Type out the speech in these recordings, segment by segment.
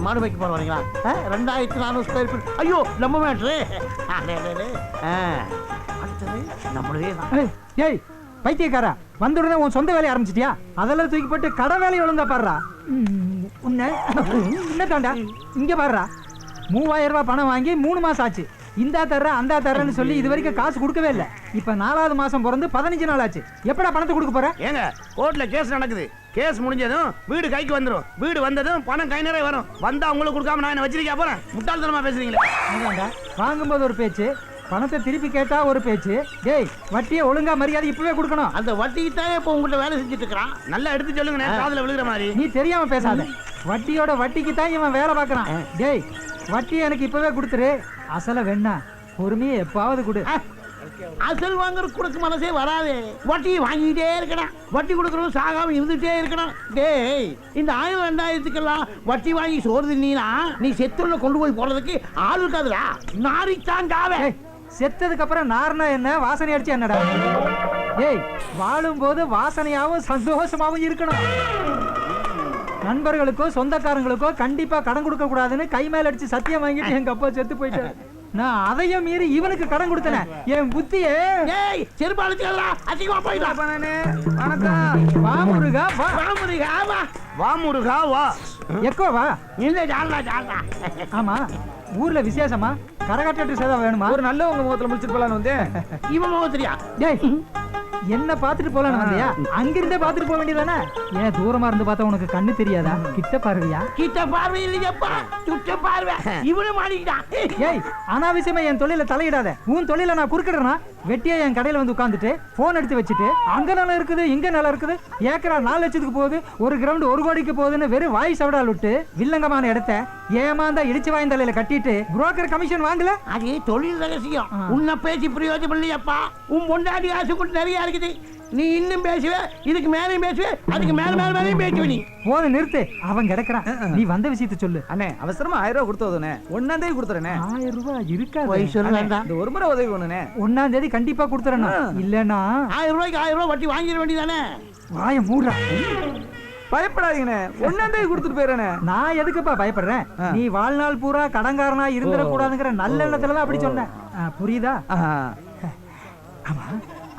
மாடு வைக்க போறீங்களா? 2400 ஸ்கொயர் ஃபீட். ஐயோ நம்ம மேட்ரு. அடுத்தது நம்மளே தான். ஏய் பைத்தியக்காரா, வந்த உடனே உன் சொந்த வேலையை ஆரம்பிச்சிட்டியா? அதெல்லாம் தூக்கி போட்டு கடை வேலையை ஒழுங்கா பாடுறா. உன்ன தாண்டா இங்க பாடுறா. 3000 ரூபாய் பணம் வாங்கி 3 மாசம் ஆச்சு. இந்தா தர்ற அந்த தர்றன்னு சொல்லி இது வரைக்கும் காசு கொடுக்கவே இல்லை. இப்ப 4வது மாசம் பிறந்து 15 நாள் ஆச்சு. எப்படா பணத்தை கொடுக்க போற? ஏங்க கோர்ட்ல கேஸ் நடக்குது. கேஸ் முடிஞ்சதும் வீடு கைக்கு வந்துடும். வீடு வந்ததும் பணம் கை நிறைய வரும். வந்தா உங்களுக்கு கொடுக்காம நான் என்ன வச்சிருக்கா போறேன்? முட்டாள்தனமா பேசுறீங்களே. வாங்கும்போது ஒரு பேச்சு, பணத்தை திருப்பி கேட்டா ஒரு பேச்சு. டேய் வட்டியை ஒழுங்கா மரியாதை இப்பவே கொடுக்கணும். அந்த வட்டிக்கு தான் இப்ப உங்கள்ட்ட வேலை செஞ்சுட்டு இருக்கிறான். நல்லா எடுத்து சொல்லுங்க, காதுல விழுகிற மாதிரி. நீ தெரியாம பேசாத. வட்டியோட வட்டிக்கு தான் இவன் வேலை பார்க்கறான். டேய் வட்டி எனக்கு இப்பவே கொடுத்துரு. அசல வேணா பொறுமையை எப்பாவது கொடு. அசல் வாங்குற கொடுக்க மனசே வராது. வட்டி வாங்கிட்டே இருக்கணும். வட்டி கொடுக்கறதும் சாகாம இருந்துட்டே இருக்கணும். டேய் இந்த 1000 2000க்கெல்லாம் வட்டி வாங்கி சோறு தின்னா நீ செத்துள்ள கொண்டு போய் போறதுக்கு ஆள் இருக்காதுடா. நாரிச்சான் காவே. செத்ததுக்கு அப்புறம் நார்னா என்ன, வாசனை அடிச்சு என்னடா? டேய் வாழும் போது வாசனையாவும் சந்தோஷமாவும் இருக்கணும். நண்பர்களுக்கோ சொந்தக்காரங்களுக்கோ கண்டிப்பா கடன் கொடுக்க கூடாதுன்னு கை மேல அடிச்சு சத்தியம் வாங்கிட்டு எங்க அப்பா செத்து போயிட்டாரு. நான் அதையும் மீறி இவனுக்கு கடன் கொடுத்தேன். என் புத்தியே ஆமா ஊர்ல விசேஷமா கரகாட்டு சேதா வேணுமா? ஒரு நல்ல உங்க முகத்துல முடிச்சிட்டு போலான்னு வந்து இவன் முகத்திரியா? என்ன பாத்துட்டு போலாம் வந்தியா? அங்கிருந்தே பாத்துட்டு போக வேண்டியதானே? ஏன் தூரமா இருந்து பார்த்தா உனக்கு கண்ணு தெரியாதா? கிட்ட பார்வையா? கிட்ட பார்வை இல்லையப்பா, சுட்ட பார்வை. இவனே மாட்டிக்கிட்டான். ஏய் அனாவசியமா என் தொழில தலையிடாத. உன் தொழில நான் குறுக்கிடுறேனா? வெட்டியா என் கடையில வந்து உட்காந்துட்டு போன் எடுத்து வச்சுட்டு அங்க நல்லா இருக்குது இங்க நல்லா இருக்குது, ஏக்கரா 4 லட்சத்துக்கு போகுது, ஒரு கிரவுண்ட் 1 கோடிக்கு போகுதுன்னு வெறும் வாய் சவடால் விட்டு வில்லங்கமான இடத்த ஏமாந்தா இடிச்சு வாய்ந்தலையில கட்டிட்டு புரோக்கர் கமிஷன் வாங்கல. அது தொழில் ரகசியம். உன்னை பேசி பிரயோஜனம் இல்லையப்பா. உன் பொண்டாடி ஆசை கூட நிறைய இருக்குது. நீ இன்னும் பேசுவே, இதுக்கு மேலேயும் பேசுவே, அதுக்கு மேல மேல மேலேயும் பேசுவே. நீ போது நிறுத்து. அவன் கிடக்குறான். நீ வந்த விஷயத்தை சொல்லு. அண்ணே அவசரமா 1000 ரூபாய் கொடுத்தோதுனே. 1ஆம் தேதி கொடுத்துறேனே. 1000 ரூபாய் இருக்கா? இந்த ஒரு முறை உதவி பண்ணுனே. 1ஆம் தேதி கண்டிப்பா கொடுத்துறணும். இல்லன்னா 1000 ரூபாய்க்கு 1000 ரூபாய் வட்டி வாங்கிட வேண்டியதானே? வாய மூடுறா. பயப்படாதீங்கண்ணே, 1ஆம் தேதி கொடுத்துட்டு போயிடறேனே. நான் எதுக்குப்பா பயப்படுறேன்? நீ வாழ்நாள் பூரா கடன்காரனா இருந்துட கூடாதுங்கிற நல்ல எண்ணத்துலதான் அப்படி சொன்னேன். புரியுதா? ஆமா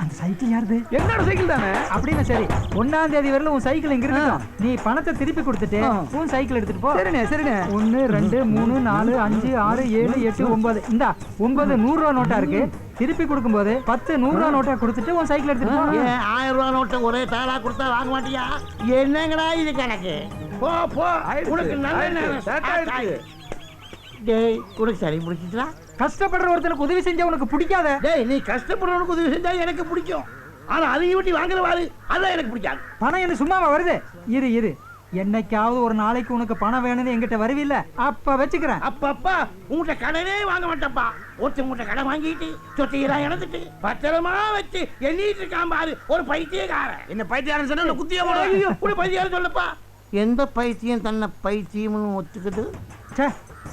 அந்த சைக்கிள் யாருது? என்னோட சைக்கிள் தானே. அப்படின்னு சரி, 1ஆம் தேதி வரல உன் சைக்கிள் இங்க இருக்கட்டும். நீ பணத்தை திருப்பி கொடுத்துட்டு உன் சைக்கிள் எடுத்துட்டு போ. சரிண்ணே சரிண்ணே. 1 2 3 4 5 6 7 8 9 இந்தா 9 100 ரூபா நோட்டா இருக்கு. திருப்பி கொடுக்கும்போது 10 100 ரூபா நோட்டா கொடுத்துட்டு உன் சைக்கிள் எடுத்துட்டு போ. 1000 ரூபா நோட்டை ஒரே தாளா கொடுத்தா வாங்க மாட்டியா? என்னங்கடா இது கணக்கு? போ போ. உனக்கு நல்ல நேரம். டேய் உனக்கு சரி முடிச்சிட்டா? கஷ்டப்படுற ஒருத்தனுக்கு உதவி செஞ்சா உனக்கு பிடிக்காத? டேய் நீ கஷ்டப்படுறவனுக்கு உதவி செஞ்சா எனக்கு பிடிக்கும். ஆனா அதையும் விட்டு வாங்குறவாரு அதான் எனக்கு பிடிக்காது. பணம் என்ன சும்மாவா வருது? இரு என்னைக்காவது ஒரு நாளைக்கு உனக்கு பணம் வேணும்னு என்கிட்ட வருவில்ல, அப்ப வச்சுக்கிறேன். அப்பா உங்கள்கிட்ட கடனே வாங்க மாட்டப்பா. ஒருத்தவங்கிட்ட கடன் வாங்கிட்டு சொத்தையெல்லாம் இழந்துட்டு பத்திரமா வச்சு எண்ணிட்டு இருக்கான் பாரு ஒரு பைத்தியக்காரன். என்ன பைத்தியாரன் சொன்ன குத்தியா போட பைத்தியாரன் சொல்லப்பா. எந்த பைத்தியம் தன்னை பைத்தியம் ஒத்துக்கிட்டு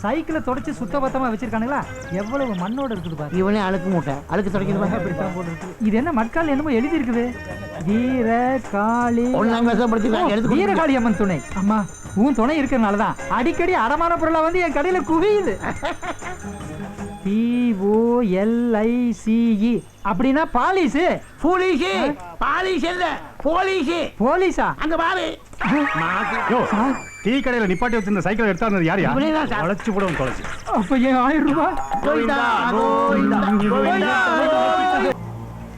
சைக்கிளை தொடச்சு சுத்தபத்தமா வச்சிருக்கானுங்களா? எவ்வளவு மண்ணோட இருக்குது பாரு. இவனே அழுக்கு மூட்டை அழுக்கு தொடக்கிறது அப்படித்தான் போட்டு இருக்குது. இது என்ன மட்கால் என்னமோ எழுதி இருக்குது. வீரகாளி வீரகாளி அம்மன் துணை. அம்மா உன் துணை இருக்கிறதுனாலதான் அடிக்கடி அடமான பொருளா வந்து என் கடையில குவியுது. POLICE அப்படின்னா பாலிஸ். போலீஸ் பாலிஸ் இல்ல போலீஸ். போலீஸா? அங்க பாரு. டீ கடையில நிப்பாட்டி வச்சிருந்த சைக்கிள் எடுத்தாருந்தது யார்? தொலைச்சு போடுவோம் தொலைச்சு. அப்ப ஏன் 1000 ரூபாய்?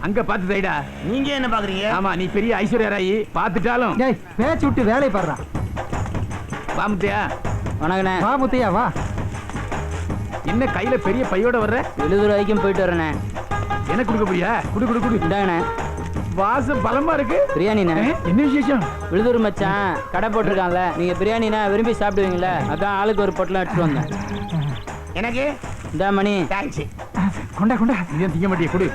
அங்க பாத்து தைடா. நீங்க என்ன பாக்குறீங்க? ஆமா நீ பெரிய ஐஸ்வர்யா ராயி பாத்துட்டாலும் பேச்சு விட்டு வேலை பாடுறா. வா முத்தையா. வணக்கண்ணே. வா முத்தையா வா. என்ன கையில பெரிய பையோட வர்ற? 70 ரூபாய்க்கும் போயிட்டு வரேண்ணே. என்ன குடுக்க போறியா? குடு இந்தாங்கண்ணே. வாசம் பலமா இருக்கு. பிரியாணிண்ணே. என்ன விசேஷம்? விழுதூர் மச்சான் கடை போட்டிருக்கான்ல, நீங்க பிரியாணினா விரும்பி சாப்பிடுவீங்கள, அதான் ஆளுக்கு ஒரு பொட்டலம் எடுத்துட்டு வந்தேன். எனக்கு இந்த மணி தேங்க்ஸ். கொண்டா நீ திங்க மாட்டிய குடு.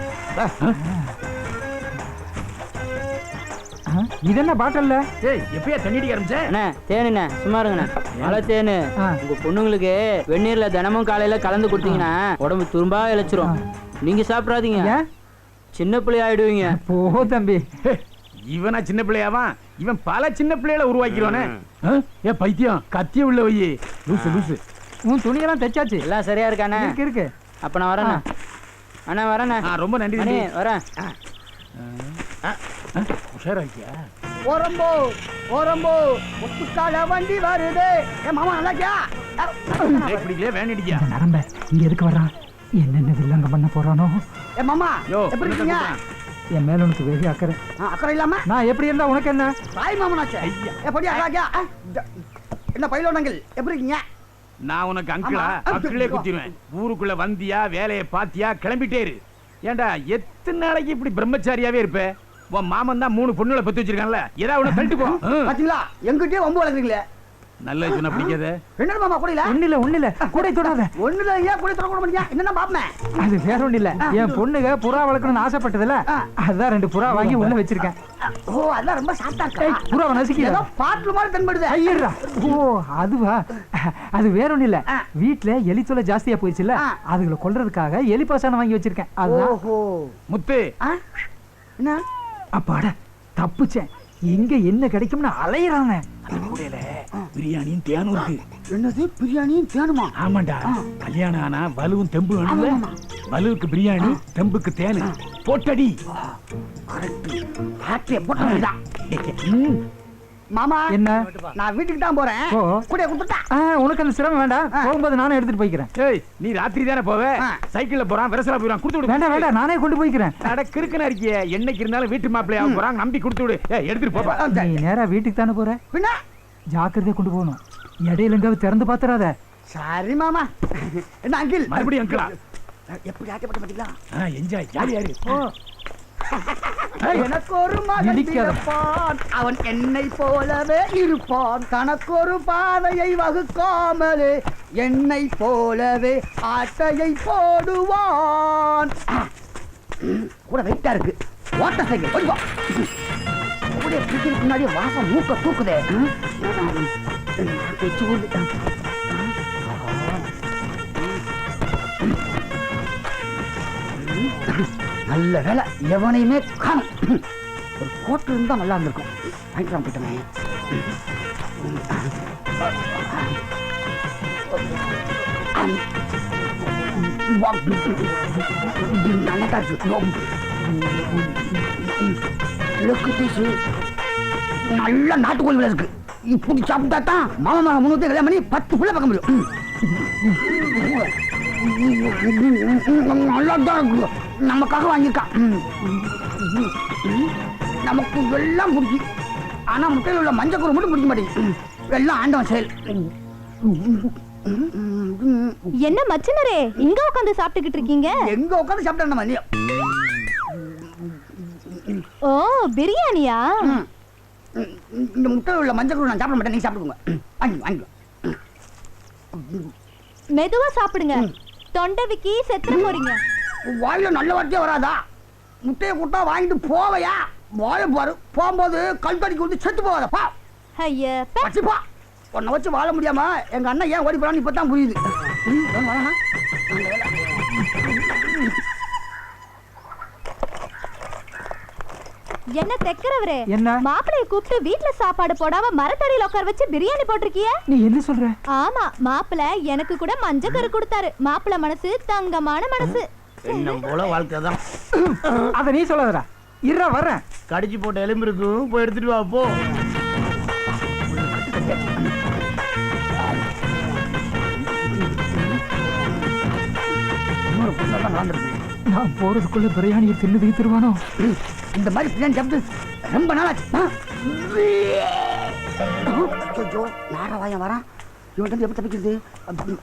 இது என்ன பாட்டில்ல? ஏய் எப்பயா தண்ணி அடிக்க ஆரம்பிச்ச? அண்ணே தேனுண்ணே சும்மா இருங்கண்ணே. மழை தேனு உங்க பொண்ணுங்களுக்கு வெந்நீர்ல தினமும் காலையில கலந்து கொடுத்தீங்கன்னா உடம்பு துரும்பா இழைச்சிரும். நீங்க சாப்பிடாதீங்க, சின்ன பிள்ளை ஆயிடுவீங்க. போ தம்பி. இவனா சின்ன பிள்ளையாவான்? இவன் பல சின்ன பிள்ளைகளை உருவாக்கிடுவானே. ஏ பைத்தியம், கத்திய உள்ள வையே. லூசு லூசு. உன் துணியெல்லாம் தைச்சாச்சு? எல்லாம் சரியா இருக்கானே? இருக்கு. அப்ப நான் வரேண்ணா. அண்ணா வரேண்ணா. ரொம்ப நன்றி. அண்ணே வரேன். உஷாராக்கியா? ஓரம்போ ஓரம்போ முத்துக்கால வண்டி வருது. ஏ மாமா நல்லாக்கியா? பிடிக்கலையே, வேன் அடிக்கியா? நரம்ப இங்க எதுக்கு வர்றான்? என்னென்ன வில்லங்க பண்ண போறானோ? ஏ மாமா யோ, எப்படி இருக்கீங்க? என் மேல உனக்கு வெகு அக்கறை. அக்கறை இல்லாம நான் எப்படி இருந்தா உனக்கு என்ன? தாய் மாமனாச்சே. ஏ படி நல்லாக்கியா? என்ன பையிலோனங்கள் எப்படி இருக்கீங்க? நான் உனக்கு அங்கிளா? ஆமா. அக்கிளே குத்திடுவேன். ஊருக்குள்ள வந்தியா, வேலையை பாத்தியா, கிளம்பிட்டே இரு. ஏண்டா எத்தனை நாளைக்கு இப்படி பிரம்மச்சாரியாவே இருப்ப? உன் மாமன் தான் 3 பொண்ணுகளை பெத்து வச்சிருக்கான்ல, ஏதாவது உன தள்ளிட்டு போ. பாத்தீங்களா எங்கிட்டே வம்பு வளர்க்குறீங்களே. நல்ல சொன்ன பிடிக்காத. என்ன மாமா கூட இல்ல? ஒண்ணு இல்ல கூட தொடாத. ஒண்ணுல ஏன் கூட தொட மாட்டீங்க? என்னன்னா பாப்பமே. அது வேற ஒண்ணு இல்ல. என் பொண்ணுங்க புறா வளர்க்கணும்னு ஆசைப்பட்டதுல அதான் 2 புறா வாங்கி உள்ள வச்சிருக்கேன். ஓ அதெல்லாம் ரொம்ப சாப்பிட்டா இருக்கா? புறாவை நசுக்கில. ஏதோ பாட்டு மாதிரி தென்படுது. ஐயடா. ஓ அதுவா? அது வேற ஒண்ணு இல்ல. வீட்ல எலி தொல்லை ஜாஸ்தியா போயிடுச்சுல, அதுகளை கொல்றதுக்காக எலி பாசானம் வாங்கி வச்சிருக்கேன். அதுதான். ஓஹோ முத்து, என்ன அப்பாடா தப்புச்சேன். எங்க என்ன கிடைக்கும்னு அலையறானே. பிரியாணியும் தேனும் இருக்கு. என்னது பிரியாணியும் தேனுமா? ஆமாண்டா, கல்யாணம் ஆனா வலுவும் தெம்பு வேணும்ல. வலுவுக்கு பிரியாணி, தெம்புக்கு தேனு. போட்டடி. மாமா என்ன? நான் வீட்டுக்கு தான் போறேன். ஓ. கூட குடுத்துட்டா. உனக்கு அந்த சிரமம் வேண்டாம். போகும்போது நானே எடுத்துட்டு போய்க்கிறேன். ஏய், நீ ராத்திரி தானே போவே? சைக்கிள்ல போறான், விரசலா போறான், கொடுத்து விடு. வேண்டாம் வேண்டாம், நானே கொண்டு போய்க்கிறேன். அட கிறுக்கனா இருக்கியே, என்னைக்கு இருந்தாலும் வீட்டு மாப்பிள்ளையா போறாங்க, நம்பி கொடுத்து விடு. ஏய், எடுத்துட்டு போப்பா. நீ நேரா வீட்டுக்கு தானே போற? பின்ன ஜாக்கிரதையா கொண்டு போகணும். இடையில எங்காவது திறந்து பாத்துறாத. சரி மாமா. என்ன அங்கிள் மறுபடியும் அங்கிளா? எப்படி ஆக்கப்பட்ட பாத்தீங்களா? என்ஜாய், ஜாலியா இரு. எனக்கு ஒரு மகன் பிறப்பான், அவன் என்னை போலவே இருப்பான். தனக்கொரு பாதையை வகுக்காமலே என்னை போலவே ஆட்டையை போடுவான். கூட வெயிட்டா இருக்கு. ஓட்ட சைக்கிள் கொஞ்சம் கூட பிடிக்கிறதுக்கு முன்னாடி வாசம் மூக்க தூக்குதே. வச்சு ஊது. நல்ல வேலை எவனையுமே காணும். ஒரு கோட்டு இருந்தா நல்லா இருந்திருக்கும். வாங்கிக்கலாம் போயிட்டமே. நல்லா இருக்கு. நல்ல நாட்டுக்கோழி விலை இருக்கு. இப்படி சாப்பிட்டா தான் மாமா 300 கல்யாணம் பண்ணி 10 புள்ள பார்க்க முடியும். நல்லாதான் இருக்கு. நமக்காக வாங்கியிருக்கான். நமக்கு எல்லாம் பிடிக்கும். ஆனா முட்டையில் உள்ள மஞ்சள் கூறு மட்டும் பிடிக்க மாட்டேங்குது. எல்லாம் ஆண்டவன் செயல். என்ன மச்சனரே இங்க உட்காந்து சாப்பிட்டுக்கிட்டு இருக்கீங்க? எங்க உட்காந்து சாப்பிட்டா நம்ம இல்லையா? ஓ பிரியாணியா? இந்த முட்டையில் உள்ள மஞ்சள் கூறு நான் சாப்பிட மாட்டேன். நீங்க சாப்பிடுங்க. வாங்கி வாங்கி மெதுவா சாப்பிடுங்க. தொண்டை விக்கி செத்துற போறீங்க. வாயில நல்ல வார்த்தையே வராதா? முட்டையை கூட்டா வாங்கிட்டு போவையா? வாய பாரு. போகும்போது கல் தடிக்கு வந்து செத்து போவாதப்பா. ஐயா வச்சுப்பா. உன்னை வச்சு வாழ முடியாம எங்க அண்ணன் ஏன் ஓடி போறான்னு இப்பதான் புரியுது. என்ன தெக்கறவரே? என்ன? மாப்பிளைய கூப்பிட்டு வீட்ல சாப்பாடு போடாம மரத்தடியில உட்கார வச்சு பிரியாணி போட்டிருக்கிய? நீ என்ன சொல்ற? ஆமா, மாப்பிளை எனக்கு கூட மஞ்சக்கரு கொடுத்தாரு. மாப்பிளை மனசு தங்கமான மனசு. என்ன போல வாழ்க்கை தான். அத நீ சொல்லாதடா. இருடா வரேன். கடிச்சு போட்ட எலும்பு இருக்கும், போய் எடுத்துட்டு வா போ. நான் போறதுக்குள்ள பிரியாணியை தின்னு தீத்துருவானோ? இந்த மாதிரி பிரியாணி சாப்பிட்டு ரொம்ப நாளாச்சு. நாரவாயம் வரான். இவன் எப்படி தப்பிக்கிறது?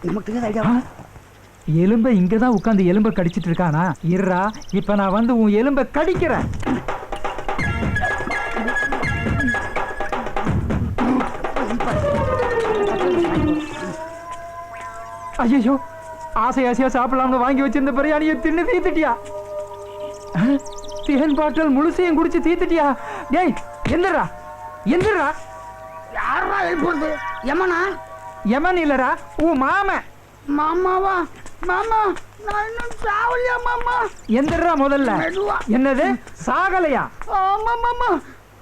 நமக்கு தெரியாத ஐடியா. எலும்ப இங்கதான் உட்காந்து எலும்ப கடிச்சிட்டு இருக்கானா? இருடா, இப்ப நான் வந்து உன் எலும்ப கடிக்கிறேன். ஐயோ, ஆசை ஆசையா சாப்பிடலாம்னு வாங்கி வச்சிருந்த பிரியாணியை தின்னு தீத்துட்டியா? தேன் பாட்டல் முழுசையும் குடிச்சு தீத்துட்டியா? டேய் எந்திரா எந்திரா. யாரா எழுப்புறது? யமனா? யமன் இல்லடா, உன் மாமன். மாமாவா? மாமா நான் இன்னும் சாவலியா மாமா? எந்திரா முதல்ல. மெதுவா. என்னது சாகலையா? ஆமா மாமா,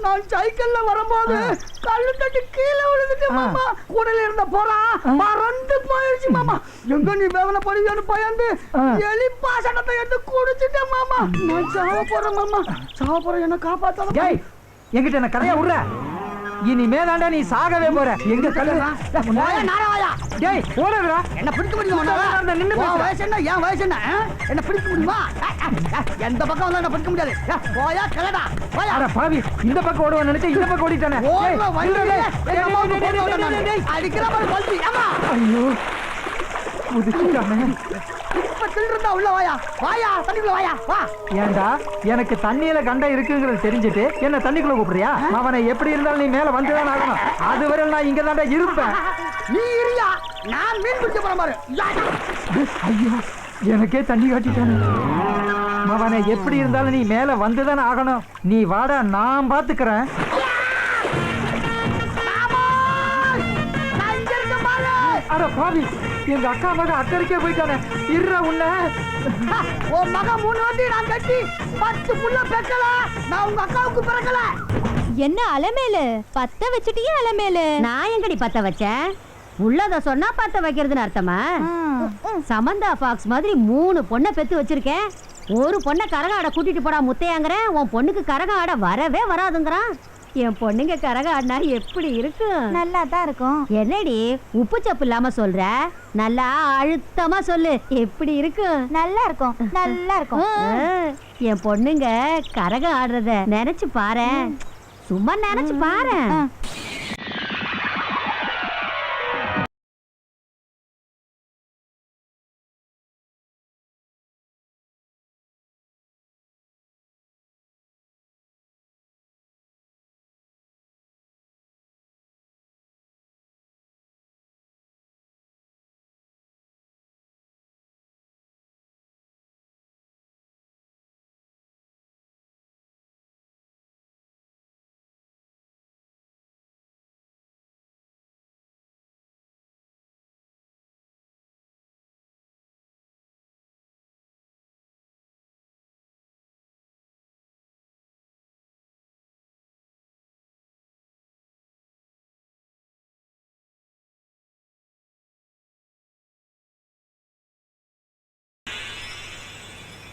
நான் சைக்கிள்ல வரும்போது கல்லு தட்டி கீழே விழுந்துட்டு மாமா. கூடையில இருந்த போறா பறந்து போயிடுச்சு மாமா. எங்க நீ வேவன போறியோன்னு பயந்து எலி பாசனத்தை எடுத்து குடிச்சிட்டேன் மாமா. நான் சாவ போறேன் மாமா. சாவ போறேன், என்ன காப்பாத்தாத. டேய் என்கிட்ட என்ன கதையா விடுற? இனிமே தாண்டா நீ சாகவே போற. எங்க கல்லு டேய் போறடா. என்ன பிடிக்க முடியுமா? நின்னு வயசு என்ன, என் வயசு என்ன? என்ன பிடிக்க முடியுமா? எந்த பக்கம் வந்தா என்ன பிடிக்க முடியாது. போயா கிளடா போயா. அட பாவி, இந்த பக்கம் ஓடுவான்னு நினைச்சா இந்த பக்கம் ஓடிட்டானே. அடிக்கிற மாதிரி பல்பி. ஐயோ புதுக்கிட்டானே. இப்ப தில்றா உள்ள வாயா. வாயா தண்ணிக்குள்ள வாயா வா. ஏண்டா எனக்கு தண்ணியில கண்ட இருக்குங்கிறது தெரிஞ்சுட்டு என்ன தண்ணிக்குள்ள கூப்பிடுறியா? அவனை எப்படி இருந்தாலும் நீ மேல வந்துதான் ஆகணும். அதுவரை நான் இங்க தாண்டா இருப்பேன். நீ இரியா, நான் மீன் பிடிக்க போறேன் பாரு. ஐயோ எனக்கே தண்ணி காட்டிட்டானே. அவனை எப்படி இருந்தாலும் நீ மேல வந்துதான் ஆகணும். நீ வாடா, நான் பாத்துக்கிறேன். அட பாவி, எங்க அக்கா மகன் அக்கறைக்கே போயிட்டானே. இருற உன்ன உன் மகன் 3 வண்டி நான் கட்டி 10 புள்ள பெக்கல. நான் உங்க அக்காவுக்கு பிறக்கல. என்ன அலமேலு பத்த வச்சுட்டியே அலமேலு? நான் எங்கடி பத்த வச்சேன்? உள்ளத சொன்னா பத்த வைக்கிறதுன்னு அர்த்தமா? சமந்தா பாக்ஸ் மாதிரி 3 பொண்ணை பெத்து வச்சிருக்கேன். ஒரு பொண்ணை கரகம் ஆட கூட்டிட்டு போடா முத்தையாங்கிறேன். உன் பொண்ணுக்கு கரகம் ஆட வரவே வராதுங்கிறான். என் பொண்ணுங்க கரகம் ஆடினா எப்படி இருக்கும்? நல்லா தான் இருக்கும். என்னடி உப்பு சப்பு இல்லாம சொல்ற? நல்லா அழுத்தமா சொல்லு, எப்படி இருக்கும்? நல்லா இருக்கும், நல்லா இருக்கும். என் பொண்ணுங்க கரகம் ஆடுறத நினைச்சு பாரு, சும்மா நினைச்சு பாரு.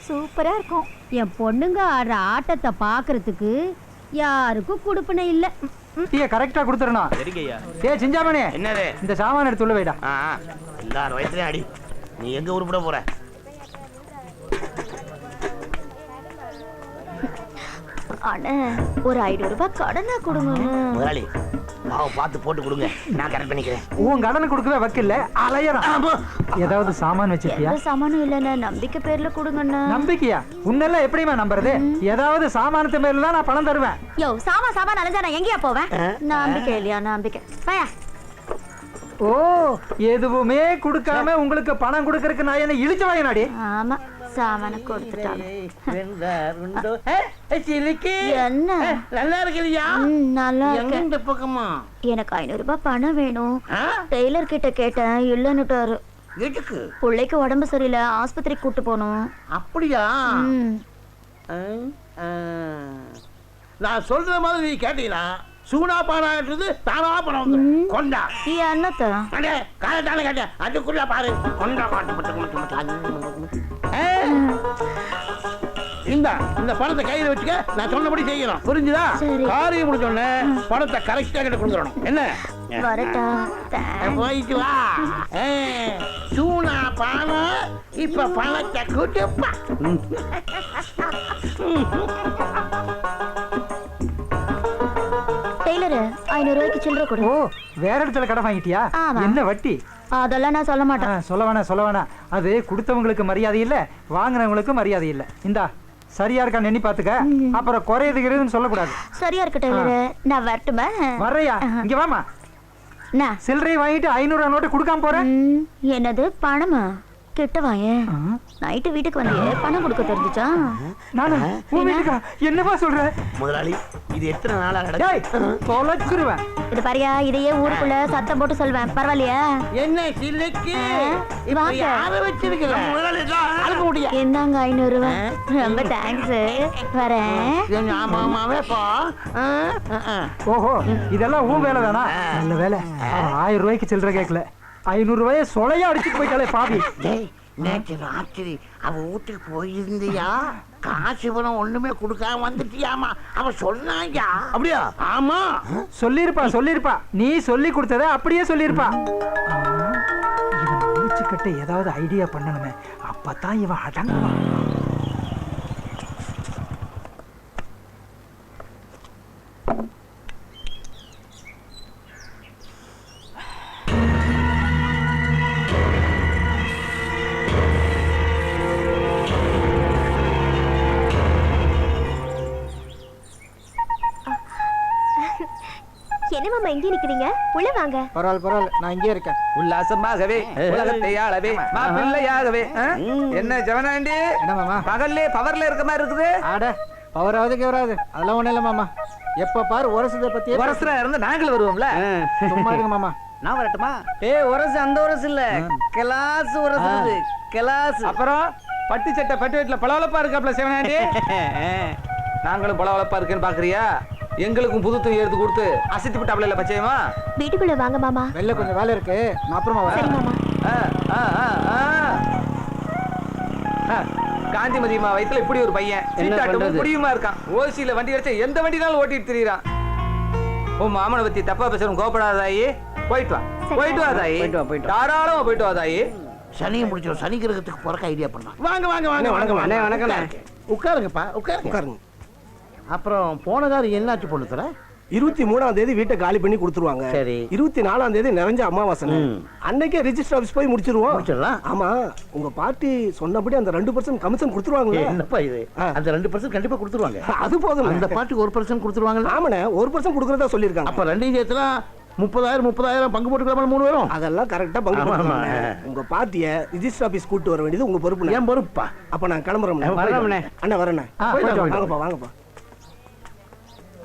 சூப்பரா இருக்கும். என் பொண்ணுங்க ஆடுற ஆட்டத்தை பாக்குறதுக்கு யாருக்கும் கொடுப்பனை இல்ல. டீ கரெக்டா கொடுத்துறணும். சரிங்கய்யா. ஏய் சிஞ்சாமணி, என்னது? இந்த சாமான எடுத்து உள்ள வைடா. எல்லாரும் வயசுலயும் அடி. நீ எங்க உருப்பிட போற? அண்ணே ஒரு 500 ரூபாய் கடனா கொடுங்க. முதலாளி மாவு பார்த்து போட்டு கொடுங்க, நான் கரெக்ட் பண்ணிக்கிறேன். உன் கடனை கொடுக்கவே வக்கில்ல, அலையறான். ஏதாவது சாமான் வச்சிருக்கியா? எந்த சாமானும் இல்லண்ணே, நம்பிக்கை பேர்ல கொடுங்கண்ணே. நம்பிக்கையா? உன்னெல்லாம் எப்படிமா நம்புறது? ஏதாவது சாமானத்து மேல தான் நான் பணம் தருவேன். யோ சாமான் அலைஞ்சா நான் எங்கேயா போவேன்? நம்பிக்கை இல்லையா? நம்பிக்கை பயா. ஓ, எதுவுமே கொடுக்காம உங்களுக்கு பணம் கொடுக்கறதுக்கு நான் என்ன இழிச்ச வாங்கினாடி? ஆமா, சாமான கொடுத்துட்டாங்க. என்ன நல்லா இருக்கிறியா? நல்லா இருக்கு. இந்த பக்கமா எனக்கு 500 ரூபாய் பணம் வேணும். டெய்லர் கிட்ட கேட்டேன், இல்லன்னுட்டாரு. எதுக்கு? பிள்ளைக்கு உடம்பு சரியில்லை, ஆஸ்பத்திரிக்கு கூட்டு போகணும். அப்படியா? நான் சொல்ற மாதிரி நீ கேட்டீங்களா? சூனா பானான்றது தானா பணம் வந்து கொண்டா. என்னத்த காலத்தால கேட்ட அதுக்குள்ள பாரு கொண்டா இந்த பணத்தை கையில வச்சுக்க. நான் சொன்னபடி செய்யணும், புரிஞ்சுதா? காரியம் முடிஞ்சோடனே பணத்தை கரெக்டா கிட்ட கொடுத்துடணும். என்ன வரட்டா? போயிட்டு வா. சூனா பானா இப்ப பணத்தை கூட்டுப்பா. டெய்லர் 500 ரூபாய்க்கு சில்லறை கொடு. ஓ, வேற இடத்துல கடை வாங்கிட்டியா? ஆமா. என்ன வட்டி? அதெல்லாம் நான் சொல்ல மாட்டேன். சொல்ல வேணாம். அது கொடுத்தவங்களுக்கு மரியாதை இல்ல, வாங்கினவங்களுக்கு மரியாதை இல்ல. இந்தா சரியா இருக்கா எண்ணி பாத்துக்க, அப்புறம் குறையுதுன்னு சொல்லக்கூடாது. சரியா இருக்கு டெய்லர், நான் வரட்டுமா? வர்றையா? இங்க வாமா. சில்லறை வாங்கிட்டு 500 நோட்டு கொடுக்காம போறேன். என்னது பணமா? கிட்ட வாயேன். நைட்டு வீட்டுக்கு வந்தியே பணம் கொடுக்க தெரிஞ்சுச்சா? நானு உன் வீட்டுக்கா? என்னப்பா சொல்ற? முதலாளி இது எத்தனை நாளா டேய், தொலைச்சிருவேன். இது பாரியா, இதையே ஊருக்குள்ள சத்தம் போட்டு சொல்வேன். பரவாயில்லையா? என்ன சில்லுக்கு இப்ப வாங்க. யார வச்சிருக்கல முதலாளி அழுக்க முடியா? என்னங்க 500 ரூபாய். ரொம்ப தேங்க்ஸ். வரேன். ஆமாவே பா. ஓஹோ, இதெல்லாம் உன் வேலை தானா? நல்ல வேலை. 1000 ரூபாய்க்கு சில்லற கேட்கல, 500 ரூபாயை சொலையா அடிச்சுட்டு போயிட்டாலே பாவி. டேய், நேற்று ராத்திரி அவ வீட்டுக்கு போயிருந்தியா? காசு பணம் ஒண்ணுமே கொடுக்காம வந்துட்டியாமா? அவ சொன்னாயா? அப்படியா? ஆமா. சொல்லிருப்பா. நீ சொல்லி கொடுத்தத அப்படியே சொல்லிருப்பா. இவன் முடிச்சுக்கிட்ட ஏதாவது ஐடியா பண்ணணுமே, அப்பதான் இவன் அடங்குவான். என்ன மாமா இங்கே நிக்கிறீங்க? உள்ள வாங்க. பரவாயில்ல, நான் இங்கே இருக்கேன். உல்லாசமாகவே உலகத்தை ஆளவே மாப்பிள்ளையாகவே. என்ன ஜவனாண்டி, என்ன மாமா? பகல்லே பவர்ல இருக்க மாதிரி இருக்குது. ஆட பவராவது கேவராது அதெல்லாம் ஒண்ணும் இல்ல மாமா. எப்ப பாரு உரசதை பத்தி உரசுரா இருந்து நாங்கள் வருவோம்ல. சும்மா இருங்க மாமா. நான் வரட்டுமா? உரசு அந்த உரசு இல்ல, கிளாஸ் உரசு, கிளாஸ். அப்புறம் பட்டு சட்டை பட்டு வீட்டுல பளவளப்பா இருக்காப்ல சிவனாண்டி. நாங்களும் பளவளப்பா இருக்குன்னு பாக்குறியா? எங்களுக்கும் புது துணி எடுத்து கொடுத்து அசைத்து விட்டாப்ல இல்ல பச்சையமா. வீட்டுக்குள்ள வாங்க மாமா. வெளில கொஞ்சம் வேலை இருக்கு, நான் அப்புறமா சரி வரேன். மாமா. காந்திமதியம்மா வயித்துல இப்படி ஒரு பையன் சீட்டாட்டும் முடியுமா இருக்கான். ஓசியில வண்டி அடிச்சா எந்த வண்டினாலும் ஓட்டிட்டு திரியிறான். உன் மாமனை பத்தி தப்பா பேசுறோம், கோபப்படாதாயி. போயிட்டு வா, போயிட்டு வா தாயி, தாராளமா போயிட்டு வா தாயி. சனியை முடிச்சிடும். சனி கிரகத்துக்கு போறக்க ஐடியா பண்ணலாம். வாங்க வாங்க வாங்க. வணக்கம் வாங்க. வணக்கம். உட்காருங்கப்பா, உட்காருங்க. அப்புறம் போன காலம் என்னாச்சு பொண்ணு தர? 23ஆம் தேதி வீட்டை காலி பண்ணி கொடுத்துருவாங்க. சரி. 24ஆம் தேதி நிறைஞ்ச அமாவாசை. அன்னைக்கே ரெஜிஸ்டர் ஆபீஸ் போய் முடிச்சிருவோம். முடிச்சிடலாம். ஆமா, உங்க பார்ட்டி சொன்னபடி அந்த 2% கமிஷன் கொடுத்துருவாங்க. என்னப்பா இது? அந்த 2% கண்டிப்பா கொடுத்துருவாங்க. அது போதும். அந்த பார்ட்டிக்கு 1% கொடுத்துருவாங்க. ஆமாண்ணே, 1% கொடுக்கறதா சொல்லியிருக்காங்க. அப்ப ரெண்டையும் சேர்த்துனா 30,000 பங்கு போட்டுக்கலாம் 3 பேரும். அதெல்லாம் கரெக்டா பங்கு போட்டுருவாங்க. உங்க பார்ட்டியை ரெஜிஸ்டர் ஆபீஸ் கூட்டு வர வேண்டியது உங்க பொறுப்பு. ஏன் பொறுப்பா? அப்ப நான் கிளம்புறேன். அண்ணா வரேண்ணே. வாங்கப்பா வாங்கப்பா.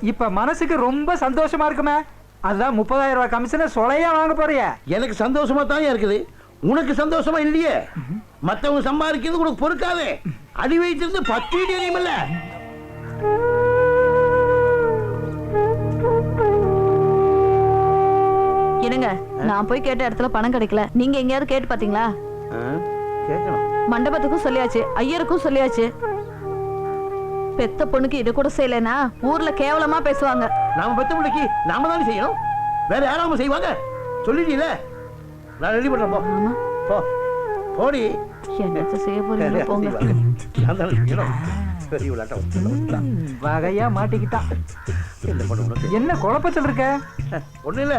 இப்ப மனசுக்கு ரொம்ப சந்தோஷமா இருக்குமே, அதுதான் 30,000 ரூபாய் கமிஷனை சொலையா வாங்க போறிய. எனக்கு சந்தோஷமா தான் இருக்குது, உனக்கு சந்தோஷமா இல்லையே. மத்தவங்க சம்பாதிக்கிறது உனக்கு பொறுக்காதே. அடி வைத்திருந்து 10 இடி எரியுமில்ல. என்னங்க, நான் போய் கேட்ட இடத்துல பணம் கிடைக்கல, நீங்க எங்கேயாவது கேட்டு பாத்தீங்களா? கேட்கணும். மண்டபத்துக்கும் சொல்லியாச்சு, ஐயருக்கும் சொல்லியாச்சு. பெத்த பொண்ணுக்கு இது கூட செய்யலைன்னா ஊர்ல கேவலமா பேசுவாங்க. நாம பெத்த பிள்ளைக்கு நாம தானே செய்யணும், வேற யாராவது செய்வாங்க? சொல்லிட்டீல, நான் ரெடி பண்றேன். போ போ போடி. என்ன செய்ய போறீங்க போங்க. நான் தானே செய்யணும். பெரிய விளையாட்டம் வகையா மாட்டிக்கிட்டான். என்ன பண்ண உனக்கு? என்ன குழப்பத்தில் இருக்க? ஒண்ணு இல்ல,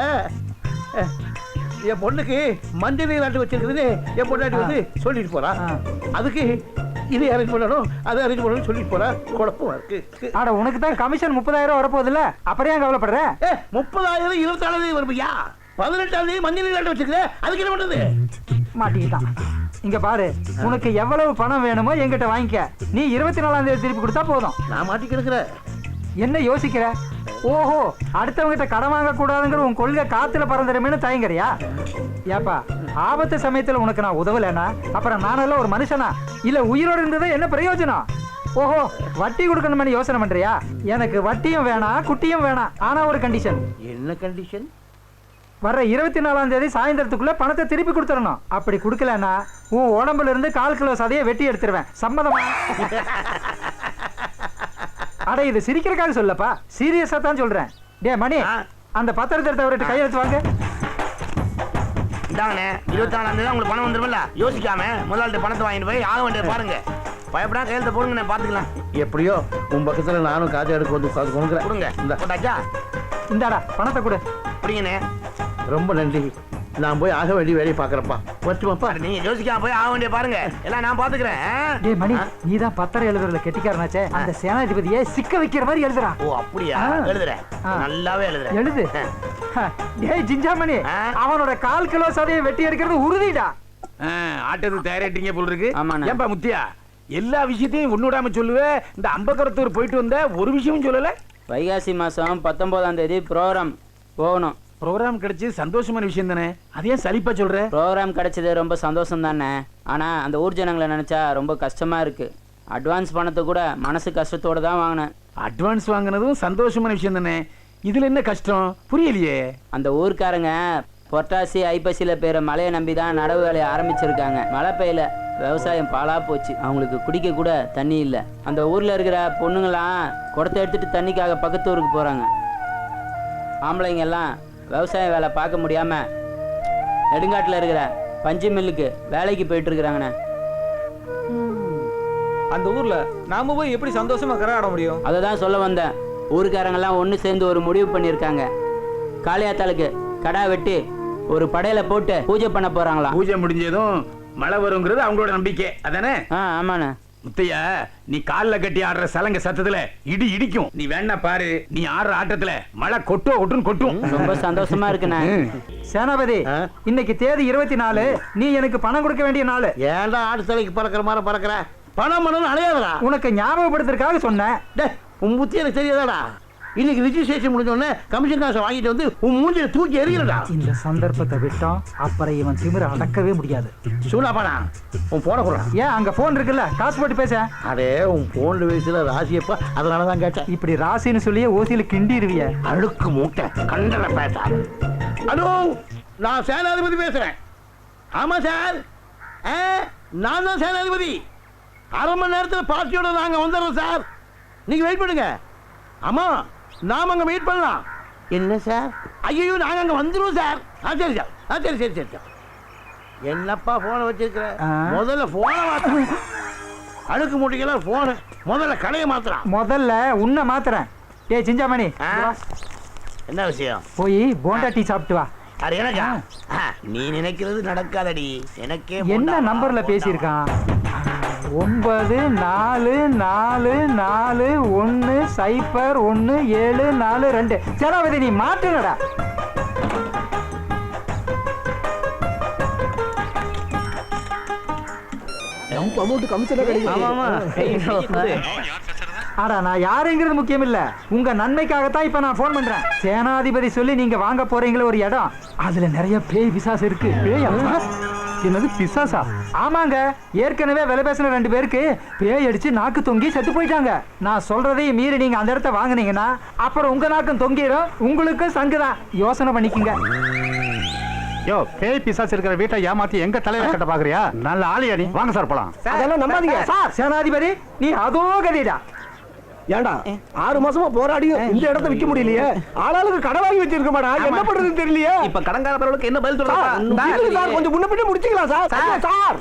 என் பொண்ணுக்கு மஞ்சள் நீராட்டு வச்சிருக்குதுன்னு என் பொண்டாட்டி வந்து சொல்லிட்டு போறா. அதுக்கு இது அரேஞ்ச் பண்ணணும், அதை அரேஞ்ச் பண்ணணும் சொல்லிட்டு போறா. குழப்பமா இருக்கு. ஆட உனக்கு தான் கமிஷன் 30,000 ரூபாய் வரப்போகுது இல்ல, அப்புறம் ஏன் கவலைப்படுற? 30,000 24ஆம் தேதி வரும்பியா? 18ஆம் தேதி மஞ்சள் நீராட்டு வச்சிருக்க, அதுக்கு என்ன பண்றது? மாட்டிக்கிட்டான். இங்க பாரு, உனக்கு எவ்வளவு பணம் வேணுமோ என்கிட்ட வாங்கிக்க. நீ 24ஆம் தேதி திருப்பி கொடுத்தா போதும். நான் மாட்டி கிடக்குற. என்ன யோசிக்கிற? ஓஹோ, அடுத்தவங்கிட்ட கடன் வாங்க கூடாதுங்கிற உன் கொள்கை காத்துல பறந்துடுமேனு தயங்குறியா? ஏப்பா, ஆபத்து சமயத்துல உனக்கு நான் உதவலைன்னா அப்புறம் நானெல்லாம் ஒரு மனுஷனா? இல்ல உயிரோடு இருந்தது என்ன பிரயோஜனம்? ஓஹோ, வட்டி கொடுக்கணும்னு யோசனை பண்றியா? எனக்கு வட்டியும் வேணாம், குட்டியும் வேணாம். ஆனா ஒரு கண்டிஷன். என்ன கண்டிஷன்? வர்ற 24ஆம் தேதி சாயந்தரத்துக்குள்ள பணத்தை திருப்பி கொடுத்துடணும். அப்படி கொடுக்கலன்னா உன் உடம்புல இருந்து 1/4 கிலோ சதையை வெட்டி எடுத்துருவேன். சம்மதமா? அட இது சிரிக்கிறக்காக சொல்லப்பா, சீரியஸா தான் சொல்றேன். டே மணி, அந்த பத்திரத்தை எடுத்து அவர்கிட்ட கையெழுத்து வாங்க. இந்தாங்கண்ணே, 24ஆம் தேதி உங்களுக்கு பணம் வந்துருமில்ல, யோசிக்காம முதலாளிட்ட பணத்தை வாங்கிட்டு போய் ஆக வேண்டியது பாருங்க. பயப்படா, கையெழுத்த போடுங்க, பாத்துக்கலாம். எப்படியோ உன் பக்கத்துல நானும் காஜா எடுக்க வந்து உட்காந்து கொடுங்க. போட்டாச்சா? இந்தாடா பணத்தை கொடு. புரியுங்கண்ணே. ரொம்ப நன்றி. நான் போய் ஆக வேண்டிய வேலையை பாக்குறப்பா. வச்சுமாப்பா. நீங்க யோசிக்காம போய் ஆக வேண்டிய பாருங்க, எல்லாம் நான் பாத்துக்கிறேன். டே மணி, நீதான் பத்திரம் எழுதுறதுல கெட்டிக்காரனாச்சே, அந்த சேனாதிபதியை சிக்க வைக்கிற மாதிரி எழுதுறா. ஓ அப்படியா? எழுதுறேன், நல்லாவே எழுதுறேன். எழுது. டேய் ஜிஞ்சாமணி, அவனோட 1/4 கிலோ சதையை வெட்டி எடுக்கிறது உறுதிடா. ஆட்டத்துக்கு தயாராயிட்டீங்க போல இருக்கு. ஆமாண்ணே. ஏன்பா முத்தியா எல்லா விஷயத்தையும் ஒண்ணுடாம சொல்லுவே, இந்த அம்பக்கரத்தூர் போயிட்டு வந்த ஒரு விஷயமும் சொல்லல. வைகாசி மாசம் 19ஆம் தேதி ப்ரோக்ராம் போகணும். ப்ரோக்ராம் கிடைச்சி சந்தோஷமான விஷயம் தானே, அதே சலிப்பா சொல்ற? ப்ரோக்ராம் கிடைச்சது ரொம்ப சந்தோஷம் தானே, ஆனா அந்த ஊர் ஜனங்களை நினைச்சா ரொம்ப கஷ்டமா இருக்கு. அட்வான்ஸ் பணத்தை கூட மனசு கஷ்டத்தோட தான் வாங்கினேன். அட்வான்ஸ் வாங்கினதும் சந்தோஷமான விஷயம் தானே, இதுல என்ன கஷ்டம் புரியலையே? அந்த ஊர்க்காரங்க பொட்டாசி ஐப்பசியில பேர மழையை நம்பி தான் நடவு வேலையை ஆரம்பிச்சிருக்காங்க. மழை பெய்யல, விவசாயம் பாழா போச்சு. அவங்களுக்கு குடிக்க கூட தண்ணி இல்லை. அந்த ஊர்ல இருக்கிற பொண்ணுங்களாம் குடத்தை எடுத்துட்டு தண்ணிக்காக பக்கத்து ஊருக்கு போறாங்க. ஆம்பளைங்க எல்லாம் விவசாய வேலை பார்க்க முடியாம நெடுங்காட்டில் இருக்கிற பஞ்சு மில்லுக்கு வேலைக்கு போயிட்டு இருக்கிறாங்கண்ணே. அந்த ஊர்ல நாம போய் எப்படி சந்தோஷமா கரகாட முடியும்? அதை தான் சொல்ல வந்தேன். ஊருக்காரங்கெல்லாம் ஒன்று சேர்ந்து ஒரு முடிவு பண்ணியிருக்காங்க. காளியாத்தாளுக்கு கடா வெட்டி ஒரு படையில போட்டு பூஜை பண்ண போறாங்களாம். பூஜை முடிஞ்சதும் மழை வருங்கிறது அவங்களோட நம்பிக்கை அதானே? ஆமாண்ணே. முத்தையா, நீ காலில் கட்டி ஆடுற சலங்க சத்தத்துல இடி இடிக்கும். நீ வேணா பாரு, நீ ஆடுற ஆட்டத்துல மழை கொட்டும் கொட்டும். ரொம்ப சந்தோஷமா இருக்குண்ணே. சேனாபதி, இன்னைக்கு தேதி 24. நீ எனக்கு பணம் கொடுக்க வேண்டிய நாள். ஏன்டா ஆடு தலைக்கு பறக்கிற மாதிரி பறக்கிற? பணம் அலையாதடா. உனக்கு ஞாபகப்படுத்துறதுக்காக சொன்னேன். உன் புத்தி எனக்கு தெரியாதாடா? இன்னைக்கு ரிஜிஸ்ட்ரேஷன் முடிஞ்சோடனே கமிஷன் காசை வாங்கிட்டு வந்து உன் மூஞ்சில தூக்கி எறியலடா. இந்த சந்தர்ப்பத்தை விட்டோம், அப்புறம் இவன் திமிர அடக்கவே முடியாது. சூடாப்பாடா, உன் போன கூட ஏன் அங்க போன் இருக்குல்ல, காசு போட்டு பேச. அதே உன் போன்ல வயசுல ராசியப்பா, அதனாலதான் கேட்டேன். இப்படி ராசின்னு சொல்லியே ஓசியில கிண்டிருவிய. அழுக்கு மூட்டை கண்டன பேச. ஹலோ, நான் சேனாதிபதி பேசுறேன். ஆமா சார், நான் தான் சேனாதிபதி. அரை மணி நேரத்தில் பார்ட்டியோட நாங்க வந்துடுறோம் சார், நீங்க வெயிட் பண்ணுங்க. ஆமா, நாம அங்க வெயிட் பண்ணலாம். என்ன சார்? ஐயோ, நாங்க அங்க வந்துருவோம் சார். சரி சார், சரி சார். என்னப்பா போனை வச்சிருக்கிற? முதல்ல போனை மாத்த. அழுக்கு மூட்டைக்கெல்லாம் போன முதல்ல கடையை மாத்துறான். முதல்ல உன்னை மாத்துறேன். டேய் சிஞ்சாமணி, என்ன விஷயம்? போய் போண்டா டீ சாப்பிட்டு வா. அது எனக்கா? நீ நினைக்கிறது நடக்காதடி. எனக்கே என்ன நம்பர்ல பேசியிருக்கான்? 9441010742. சேனாபதி, நீ மாட்டுங்கடா. ஆடா, நான் யாருங்கிறது முக்கியம் இல்ல, உங்க நன்மைக்காகத்தான் இப்ப நான் போன் பண்றேன். சேனாதிபதி சொல்லி நீங்க வாங்க போறீங்களே ஒரு இடம், அதுல நிறைய பேய் பிசாசு இருக்கு. என்னது பிசாசா? ஆமாங்க, ஏற்கனவே விலை பேசின 2 பேருக்கு பேய் அடிச்சு நாக்கு தொங்கி செத்து போயிட்டாங்க. நான் சொல்றதையும் மீறி நீங்க அந்த இடத்த வாங்கினீங்கன்னா அப்புறம் உங்க நாக்கும் தொங்கிடும், உங்களுக்கும் சங்குதான். யோசனை பண்ணிக்கங்க. யோ, பேய் பிசாசு இருக்கிற வீட்டை ஏமாத்தி எங்க தலையில கட்ட பாக்குறியா? நல்ல ஆளியா நீ. வாங்க சார் போலாம். அதெல்லாம் நம்பாதீங்க சார். சேனாதிபதி, நீ அதோ கதிடா. ஏண்டா 6 மாசமா போராடியும் இந்த இடத்த விற்க முடியலையே? ஆளாளுக்கு கடை வாங்கி வச்சிருக்க மாடா, என்ன பண்றதுன்னு தெரியலையே. இப்ப கடன்காரர்களுக்கு என்ன பதில் சொல்றா? கொஞ்சம் முன்ன பின்ன முடிச்சுக்கலாம் சார். சார்,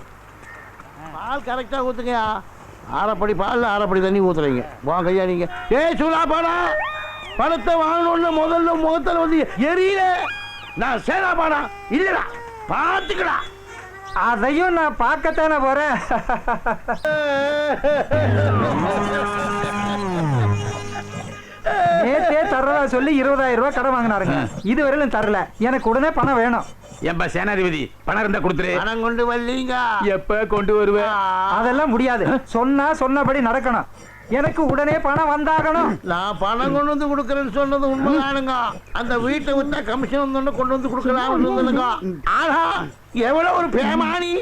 பால் கரெக்டா ஊத்துங்க. அரைப்படி பால் அரைப்படி தண்ணி ஊத்துறீங்க. வாங்க ஐயா நீங்க. ஏய் சூலா, பணத்தை வாங்கணும்னு முதல்ல முகத்துல வந்து எரியல. நான் சேனா பாடா இல்லடா, பாத்துக்கடா. அதையும் நான் பார்க்கத்தானே போறேன். நேத்தே தர்றதா சொல்லி 20,000 ரூபாய் கடன் வாங்கினாருங்க, இதுவரையிலும் தரல. எனக்கு உடனே பணம் வேணும். ஏன்பா சேனாதிபதி, பணம் இருந்தா கொடுத்துரு. பணம் கொண்டு வரலீங்க. எப்ப கொண்டு வருவேன்? அதெல்லாம் முடியாது. சொன்னபடி நடக்கணும். எனக்கு உடனே பணம் வந்தாகணும். நான் பணம் கொண்டு வந்து கொடுக்கறேன்னு சொன்னது உண்மைதானுங்க. அந்த வீட்டை விட்டா கமிஷன் வந்து கொண்டு வந்து கொடுக்கலாம்னு. ஆனா எவ்வளவு ஒரு பேமானி!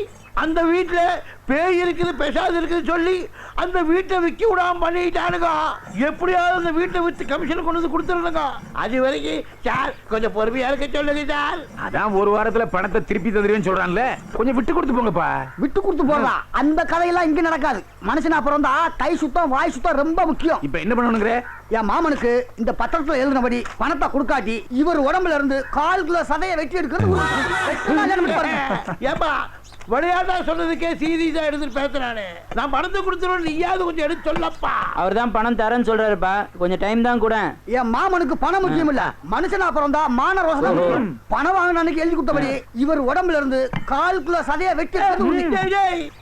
அந்த வீட்டுல பேய் இருக்குது, பெசாது இருக்குது சொல்லி அந்த வீட்டை விற்க விடாம பண்ணிட்டானுங்க. எப்படியாவது அந்த வீட்டை வித்து கமிஷன் கொண்டு வந்து கொடுத்துருங்க. அது வரைக்கும் சார் கொஞ்சம் பொறுமையா இருக்க சொல்லுங்க சார். அதான் ஒரு வாரத்துல பணத்தை திருப்பி தந்துருவேன்னு சொல்றான்ல, கொஞ்சம் விட்டு கொடுத்து போங்கப்பா. விட்டு கொடுத்து போகலாம். அந்த கதையெல்லாம் இங்க நடக்காது. மனுஷனா அப்புறம் தான் கை சுத்தம் வாய் சுத்தம் ரொம்ப முக்கியம். இப்ப என்ன பண்ணணுங்கிற? என் மாமனுக்கு இந்த பத்திரத்துல எழுதினபடி பணத்தை கொடுக்காட்டி இவர் உடம்புல இருந்து 1/4 கிலோ சதையை வெட்டி எடுக்கிறது. ஏப்பா விளையாட்டா சொன்னதுக்கே சீரியஸா எடுத்துட்டு பேசுறானே. நான் பணத்தை கொடுத்துருவோம், நீயாவது கொஞ்சம் எடுத்து சொல்லப்பா. அவர் தான் பணம் தரேன்னு சொல்றாருப்பா, கொஞ்சம் டைம் தான் கூட. என் மாமனுக்கு பணம் முக்கியம் இல்ல, மனுஷனா அப்புறம் தான் மான ரோசம். பணம் வாங்கினானுக்கு எழுதி கொடுத்தபடி இவர் உடம்புல இருந்து 1/4 கிலோ சதையை வெட்டி.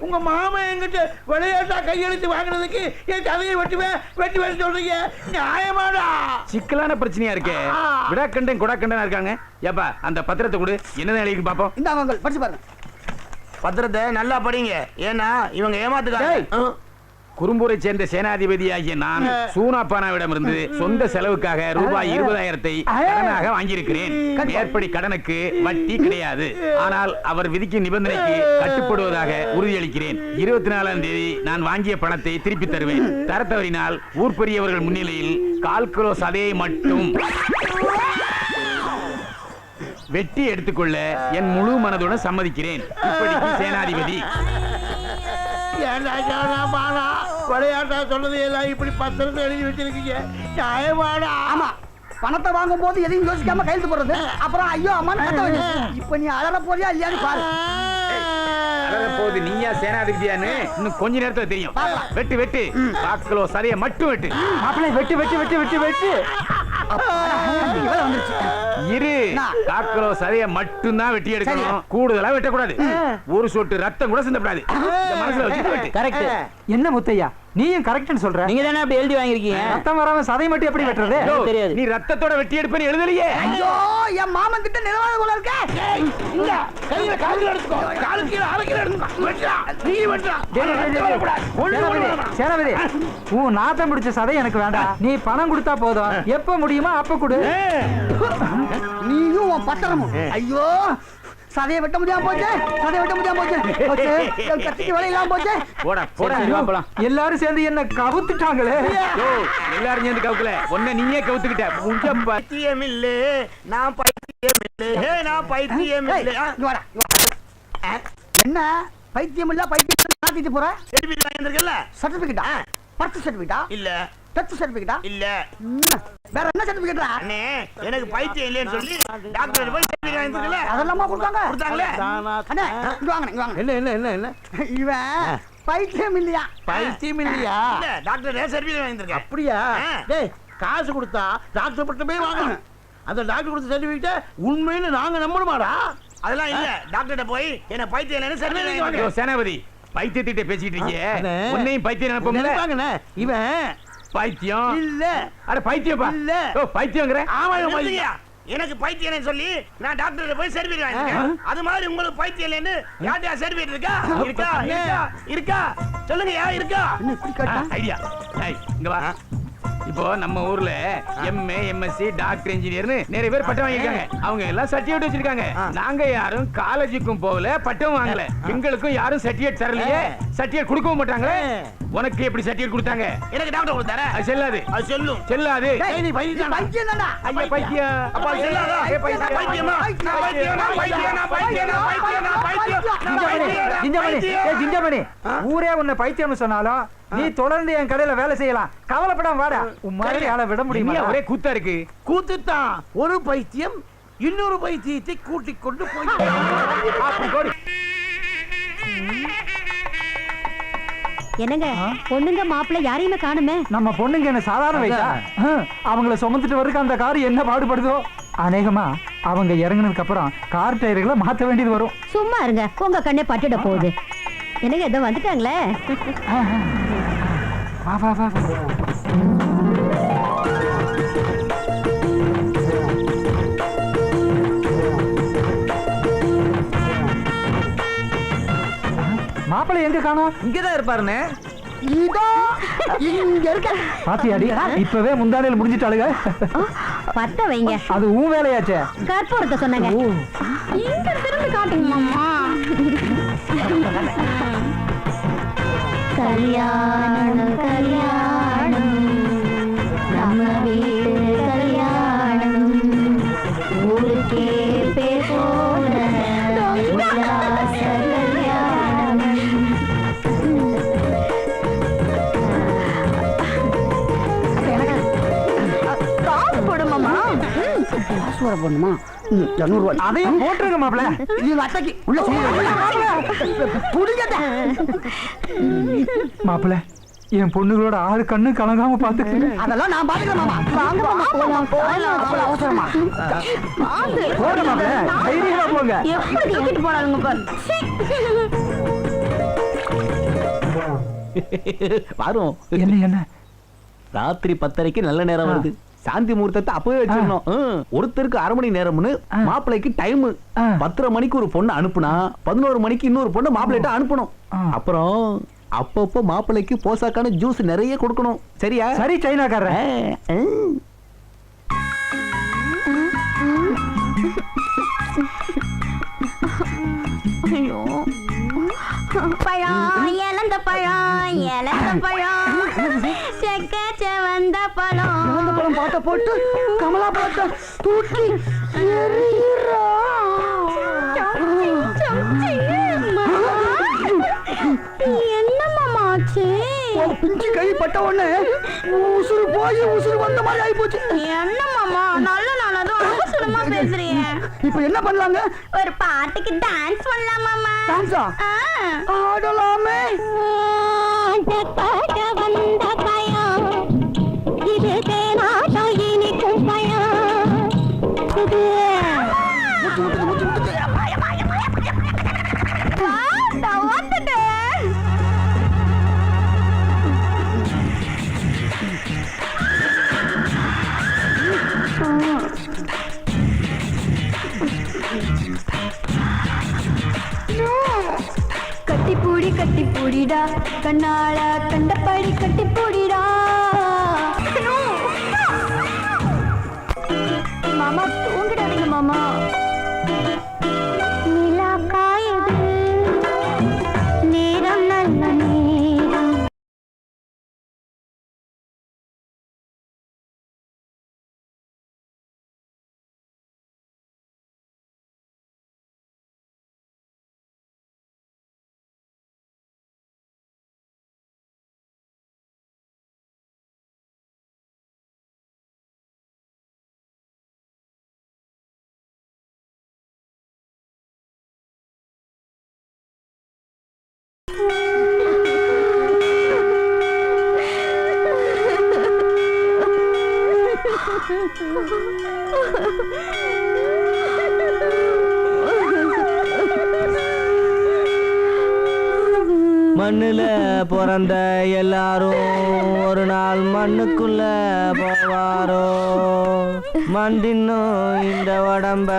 உங்க மாமன் எங்கிட்ட விளையாட்டா கையெழுத்து வாங்கினதுக்கு என் சதையை வெட்டி சொல்றீங்க, நியாயமாடா? சிக்கலான பிரச்சனையா இருக்கே. விடாக்கண்டன் குடாக்கண்டனா இருக்காங்க. ஏப்பா அந்த பத்திரத்தை கொடு, என்னதான் எழுதி பாப்போம். இந்த அவங்க படிச்சு பாருங்க. பத்திரத்தை நல்லா படிங்க, ஏன்னா இவங்க ஏமாத்துக்காங்க. குறும்பூரை சேர்ந்த சேனாதிபதியாகிய நான் சூனாப்பானாவிடமிருந்து சொந்த செலவுக்காக ரூபாய் 20,000 கடனாக வாங்கியிருக்கிறேன். மேற்படி கடனுக்கு வட்டி கிடையாது. ஆனால் அவர் விதிக்கும் நிபந்தனைக்கு கட்டுப்படுவதாக உறுதியளிக்கிறேன். 24ஆம் தேதி நான் வாங்கிய பணத்தை திருப்பி தருவேன். தரத்தவரினால் ஊர் பெரியவர்கள் முன்னிலையில் 1/4 கிலோ சதையை மட்டும் வெட்டி எடுத்துக்கொள்ள என் முழு மனதுடன் சம்மதிக்கிறேன். இப்படிக்கு சேனாதிபதி. விளையாட்டா சொன்னது எல்லாம் இப்படி பத்திரத்தை எழுதி வச்சிருக்கீங்க, நியாயமாடா? ஆமா, பணத்தை வாங்கும் போது எதையும் யோசிக்காம கையெழுத்து போடுறது, அப்புறம் ஐயோ அம்மா இப்ப நீ அழற போறியா இல்லையான்னு பாரு. போது நீயா சேனாதிபதியான்னு இன்னும் கொஞ்ச நேரத்துல தெரியும். வெட்டு வெட்டு 1/4 கிலோ சதையை மட்டும் வெட்டு. மாப்பிள்ளை வெட்டு வெட்டு வெட்டு வெட்டு வெட்டு. இரு, 1/4 கிலோ சதையை மட்டும் தான் வெட்டி எடுக்கணும். கூடுதலா வெட்டக்கூடாது. ஒரு சொட்டு ரத்தம் கூட சிந்தப்படாது. மனசுல வச்சு கரெக்ட். என்ன முத்தையா நீயும் கரெக்ட்னு சொல்ற? நீங்க தானே அப்படி எழுதி வாங்கிருக்கீங்க. ரத்தம் வராம சதை மட்டும் எப்படி வெட்டுறது? தெரியாது. நீ ரத்தத்தோட வெட்டி எடுப்பேன்னு எழுதலையே. ஐயோ, என் மாமன் கிட்ட நிலவாத போல இருக்க. இந்த கையில காலுக்கு எடுத்துக்கோ, காலுக்கு கீழ அரைக்கிற எடுத்துக்கோ. வெட்டா, நீ வெட்டா. சேனாபதி, உன் நாத்தம் பிடிச்ச சதை எனக்கு வேண்டாம். நீ பணம் கொடுத்தா போதும். எப்ப முடியுமோ அப்ப கொடு. நீயும் உன் பத்திரமும். ஐயோ, சதையை வெட்ட முடியாம போச்சு, சதையை வெட்ட முடியாம போச்சு, கத்திக்கு வலையெல்லாம் போச்சு. போடா போடா. எல்லாரும் சேர்ந்து என்ன கவுத்துட்டாங்களே. எல்லாரும் சேர்ந்து கவுக்கல, ஒன்ன நீயே கவுத்துக்கிட்ட. பைத்தியம் இல்ல, நான் பைத்தியம் இல்ல, நான் பைத்தியம் இல்ல. என்ன பைத்தியம் இல்ல பைத்தியம் மாத்திட்டு போற? சர்டிபிகேட் வாங்கியிருக்கல? சர்டிபிகேட்டா? பர்த் சர்டிபிகேட்டா? இல்ல. டெத் சர்டிபிகேட்டா? இல்ல. வேற என்ன சர்டிபிகேட்டா? அண்ணே, எனக்கு பைத்தியம் இல்லைன்னு சொல்லி டாக்டர் போய் சர்டிபிகேட் வாங்கியிருக்கல? அதெல்லாமா கொடுத்தாங்க? கொடுத்தாங்களே. அண்ணே, இங்க வாங்க, இங்க வாங்க. என்ன என்ன என்ன என்ன இவன் பைத்தியம் இல்லையா? பைத்தியம் இல்லையா? இல்ல, டாக்டர் சர்டிபிகேட் வாங்கியிருக்கேன். அப்படியா? டேய், காசு கொடுத்தா டாக்டர் பட்டமே வாங்கணும். அந்த டாக்டர் கொடுத்த சர்டிபிகேட் உண்மைன்னு நாங்க நம்பணுமாடா? அதெல்லாம் இல்ல, டாக்டர்கிட்ட போய் என்ன பைத்தியம் இல்லைன்னு சர்டிபிகேட் வாங்கியிருக்கேன். சேனாபதி, பைத்தியத்திட்ட பேசிட்டு இருக்கீங்க. உன்னையும் பைத்தியம் நினைப்போம்ல. இவன் பைத்தியம் இல்ல. அட பைத்தியப்பா. இல்ல. ஓ பைத்தியங்கற. ஆமா, எனக்கு பைத்தியம் சொல்லி நான் டாக்டர் போய் சர்டிபிகேட் வாங்கியிருக்கேன். அது மாதிரி உங்களுக்கு பைத்தியம் இல்லைன்னு யார்ட்டா சர்டிபிகேட் இருக்கா? இருக்கா இருக்கா இருக்கா சொல்லுங்க, யா இருக்கா? ஐடியா. இங்க வா. இப்போ நம்ம ஊர்ல எம்ஏ, எம்எஸ்சி, டாக்டர், இன்ஜினியர்னு நிறைய பேர் பட்டம் வாங்கிருக்காங்க. அவங்க எல்லாம் சர்டிபிகேட் வச்சிருக்காங்க. நாங்க யாரும் காலேஜுக்கும் போகல, பட்டம் வாங்கல. எங்களுக்கும் யாரும் சர்டிபிகேட் தரலையே, சர்டிபிகேட் கொடுக்கவும் மாட்டாங்களே. உனக்கு எப்படி சர்டிபிகேட் கொடுத்தாங்க? எனக்கு டாக்டர் கொடுத்தாரு. அது செல்லாது. அது சொல்லும். செல்லாது. நீ பைத்தியம் தான்டா. ஐயா பைத்தியம். அப்ப அது செல்லாதா? பைத்தியமா? நான் பைத்தியம், நான் பைத்தியம், நான் பைத்தியம், நான் பைத்தியம், நான் பைத்தியம், நான் பைத்தியம். ஜிஞ்சமணி, ஊரே உன்னை பைத்தியம்னு சொன்னாலும் நீ தொடர்ந்து என் கடையில வேலை செய்யலாம். கவலைப்படாம வாடா. உன் மாதிரி ஆளை விட முடியுமா? ஒரே கூத்தா இருக்கு. கூத்துத்தான். ஒரு பைத்தியம் இன்னொரு பைத்தியத்தை கூட்டிக் கொண்டு போய் என்னங்க பொண்ணுங்க மாப்பிள்ளை யாரையுமே காணுமே. நம்ம பொண்ணுங்க என்ன சாதாரண வயசா? அவங்கள சுமந்துட்டு வர்றதுக்கு அந்த கார் என்ன பாடுபடுதோ. அநேகமா அவங்க இறங்குனதுக்கு அப்புறம் கார் டயர்களை மாத்த வேண்டியது வரும். சும்மா இருங்க, உங்க கண்ணே பட்டுட போகுது. என்னங்க இதை வந்துட்டாங்களே. வா வா வா. மாப்பிள்ளை எங்க காணோம்? இங்கதான் இருப்பாருன்னு. இதோ இங்க இருக்க. பாத்தியாடி, இப்பவே முந்தானையில முடிஞ்சிட்டாளுங்க. பத்த வைங்க. அது உன் வேலையாச்சே. கற்பூரத்தை சொன்னாங்க. இங்க திரும்பி காட்டுங்க மாமா. கல்யாணம் கல்யாணம் நம்ம வீட்டு கல்யாணம் ஊருக்கே பேர் போன உல்லாச கல்யாணம். காசு போடுமாமா? காசு வர போடணுமா? 200 ரூபாய். அதையும் போட்டுருங்க மாப்பிள்ள. இது அட்டைக்கு உள்ள புடிங்கட்ட. மாப்பிள்ள, என் பொண்ணுகளோட 6 கண்ணு கலங்காம பாத்துக்கங்க. அதெல்லாம் நான் பாத்துக்கிறேன் மாமா. வாங்க மாமா, போலாம் போலாம். அவ்வளவு அவசரமா? போங்க மாப்பிள்ள, தைரியமா போங்க. எப்படி தூக்கிட்டு போறாங்க பாரு. வரும். என்ன என்ன ராத்திரி 10:30க்கு நல்ல நேரம் வருது. சாந்தி முகூர்த்தத்தை அப்பவே வச்சிடணும். ஒருத்தருக்கு 1/2 மணி நேரம்னு மாப்பிள்ளைக்கு டைம். 10:30 மணிக்கு ஒரு பொண்ணு அனுப்புனா 11 மணிக்கு இன்னொரு பொண்ணு மாப்பிள்ளைட்ட அனுப்பணும். அப்புறம் அப்பப்போ மாப்பிள்ளைக்கு போசாக்கான ஜூஸ் நிறைய கொடுக்கணும். சரியா? சரி சைனாக்காரன். ஐயோ பழம் இழந்த பழம் இழந்த பழம் செக்க செவந்த பழம் பாட்ட போட்டு கமலா பாட்ட தூக்கி என்னமாச்சு? பிஞ்சு கை பட்ட உடனே உசுறு போய் உசுறு வந்த மாதிரி ஆகி போச்சு. என்னமாமா நல்ல நாளதும் அவசரமா பேசுறீங்க. இப்ப என்ன பண்ணலாங்க? ஒரு பாட்டுக்கு டான்ஸ் பண்ணலாமாமா? டான்ஸா? ஆடலாமே. பாட வந்த பயம் இது தேனாட்டம் இனிக்கும் பயம் இது கட்டிப்பூடி கட்டிப்பூடிடா கண்ணால கண்டபடி கட்டிப்பூடிடா. மாமா தூங்கிடாதீங்க மாமா. நிலா காயுது நேரம் நல்ல நேரம். மண்ணுல பிறந்த எல்லாரும் ஒரு நாள் மண்ணுக்குள்ள போவாரோ. மண் தின்னும் இந்த உடம்ப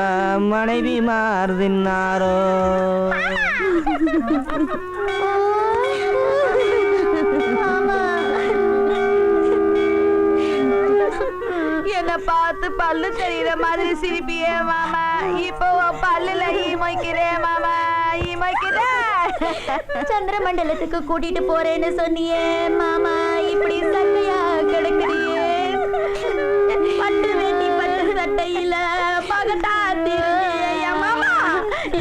மனைவி மாறுதின்னாரோ. என்ன பார்த்து பல்லு தெரியுற மாதிரி சிரிப்பியே மாமா. இப்போ பல்லுல ஈமைக்கிறேன் மாமா ஈமைக்கிறேன். சந்திர மண்டலத்துக்கு கூட்டிட்டு போறேன்னு சொன்னியே மாமா, இப்படி சட்டையா கிடக்குறியே. பட்டு வேட்டி பட்டு சட்டையில பகட்டா திரும்பிய மாமா,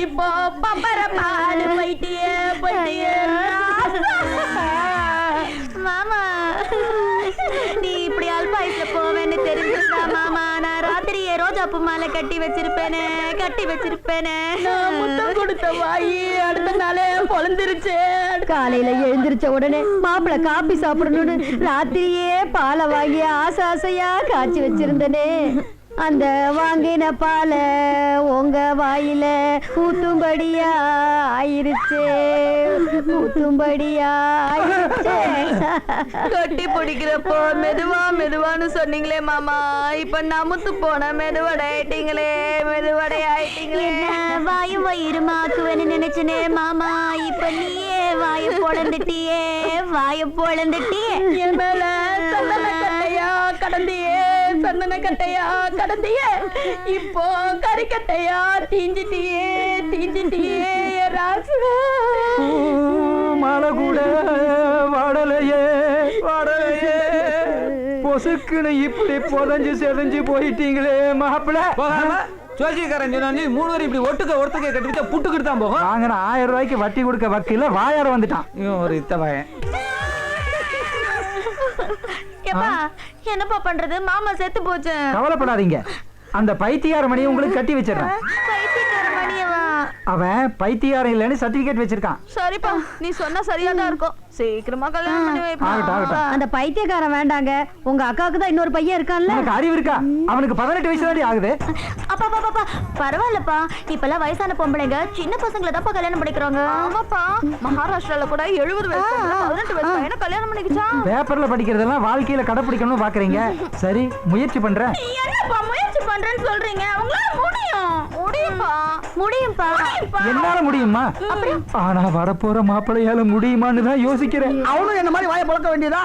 இப்போ பம்பர பாடு போயிட்டியே போயிட்டியே மாமா. நீ இப்படி அல்பாயுஸ்ல போவேன்னு தெரிஞ்சிருந்தா மாமா, நான் ராத்திரியே ரோஜாப்பூ மாலை கட்டி வச்சிருப்பேனே கட்டி வச்சிருப்பேனே. முத்தம் கொடுத்த வாயி அடுத்த நாளே பொழந்துருச்சு. காலையில எழுந்திருச்ச உடனே மாப்பிள காபி சாப்பிடணும்னு ராத்திரியே பாலை வாங்கி ஆசை ஆசையா காய்ச்சி வச்சிருந்தனே. அந்த வாங்கின பால உங்க வாயில ஊத்தும்படியா ஆயிருச்சே ஊத்தும்படியா ஆயிருச்சே. கட்டி பிடிக்கிறப்போ மெதுவா மெதுவான்னு சொன்னீங்களே மாமா, இப்ப நமுத்து போன மெதுவடை ஆயிட்டீங்களே மெதுவடை ஆயிட்டீங்களே. வாயு வயிறுமாக்குவேன்னு நினைச்சனே மாமா, இப்ப நீயே வாய பொழந்துட்டியே வாய பொழந்துட்டியே. என் மேல சந்தன கட்டையா கடந்தியே சந்தன கட்டையா கடந்தியே, இப்போ கறிக்கட்டையா தீஞ்சிட்டியே தீஞ்சிட்டியே ராசு. மழை கூட வாடலையே வாடலையே, பொசுக்குன்னு இப்படி புதஞ்சு செதஞ்சு போயிட்டீங்களே மாப்பிள்ள. ஜோசியக்காரன் சொன்னா 3 பேரும் இப்படி ஒருத்துக்க கட்டிவிட்டா புட்டுக்கிட்டு தான் போகும். வாங்கின 1000 ரூபாய்க்கு வட்டி கொடுக்க வக்கீல வாயார வந்துட்டான். இவன் ஒரு இத்த பையன். என்னப்பா பண்றது, மாமா செத்து போச்சு. கவலைப்படாதீங்க, அந்த பைத்தியார மணியை உங்களுக்கு கட்டி வச்சிடறேன். பைத்தியக்கார மணியவா? அவன் பைத்தியாரம் இல்லைன்னு சர்டிபிகேட் வச்சிருக்கான். சரிப்பா, நீ சொன்னா சரியா தான் இருக்கும். சீக்கிரமா கல்யாணம் பண்ணி வைப்பா. அந்த பைத்தியக்காரன் வேண்டாங்க. உங்க அக்காவுக்கு தான் இன்னொரு பையன் இருக்கான்ல. உனக்கு அறிவு இருக்கா? அவனுக்கு 18 வயசு தாண்டி ஆகுது. அப்பா பாப்பா பரவாயில்லப்பா, இப்பெல்லாம் வயசான பொம்பளைங்க சின்ன பசங்களை தான் கல்யாணம் பண்ணிக்கிறாங்க. ஆமாப்பா, மகாராஷ்டிரால கூட 70 வயசு 18 வயசு பையனை கல்யாணம் பண்ணிக்கிச்சான். பேப்பர்ல படிக்கிறதெல்லாம் வாழ்க்கையில கடைபிடிக்கணும்னு பாக்குறீங்க. சரி, முயற்சி பண்றேன். என்னப்பா முயற்சி பண்றேன்னு சொல்றீங்க? உங்களால முடியும். முடியும்பா. என்னால முடியுமா? ஆனா வரப்போற மாப்பிள்ளையால முடியுமான்னு தான் யோசிக்கிறேன். அவனும் என்ன மாதிரி வாயை பழக்க வேண்டியதா?